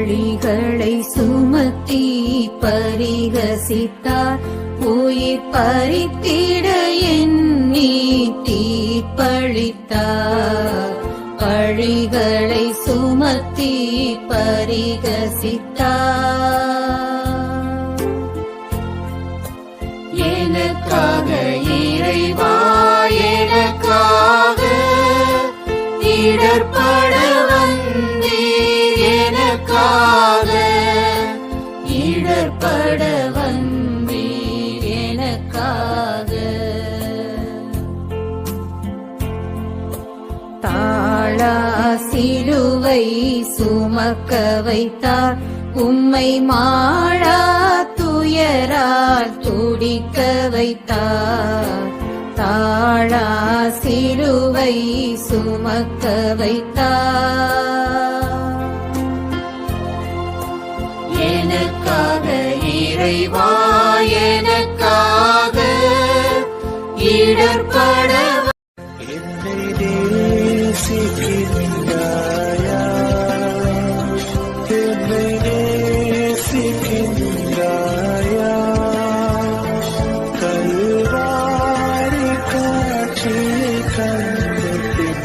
பழிகளை சுமத்தி பரிகசித்தார் உயிர் பறித்திட எண்ணி தீர்ப்பளித்தார். பழிகளை சுமத்தி பரிகசித்தார். எனக்காக இறைவா எனக்காக இடர்பட வந்தீர். எனக்காக இடர்பட வந்தீர். எனக்காக தாழா சிலுவை சுமக்க வைத்தார். உம்மை மாளா துயரால் துடிக்க வைத்தார். தாழா சிலுவை சுமக்க வைத்தார். எனக்காக இறைவா எனக்காக இடர்பட என்னை நேசிக்கின்றாயா, என்னை நேசிக்கின்றாயா, கல்வாரி காட்சியை கண்ட பின்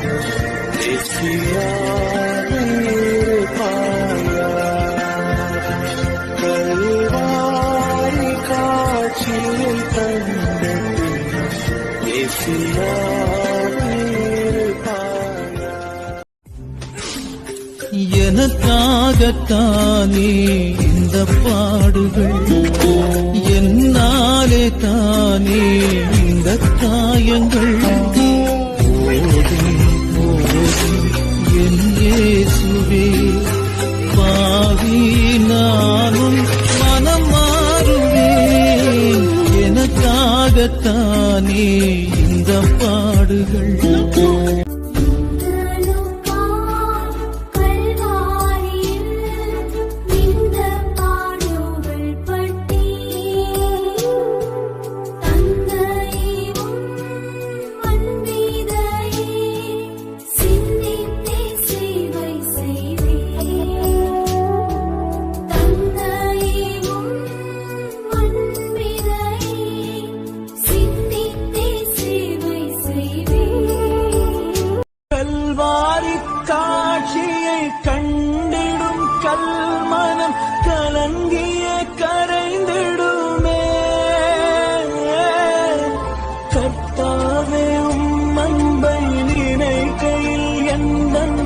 நேசியாமல் இருப்பாயா, கல்வாரி காட்சியை கண்ட பின் நேசியாமல் இருப்பாயா. எனக்காகத்தானே இந்த பாடுகள், என்னாலே தானே இந்த காயங்கள். போதும் போதும் என் இயேசுவே, பாவி நானும் மனம் மாறுவேன். எனக்காகத்தானே இந்த பாடுகள். காட்சியை கண்டிடும் கல்மனம் கலங்கிய கரைந்திடுமே. கர்த்தாவே உம் அன்பை நினைக்கையில் எந்தன்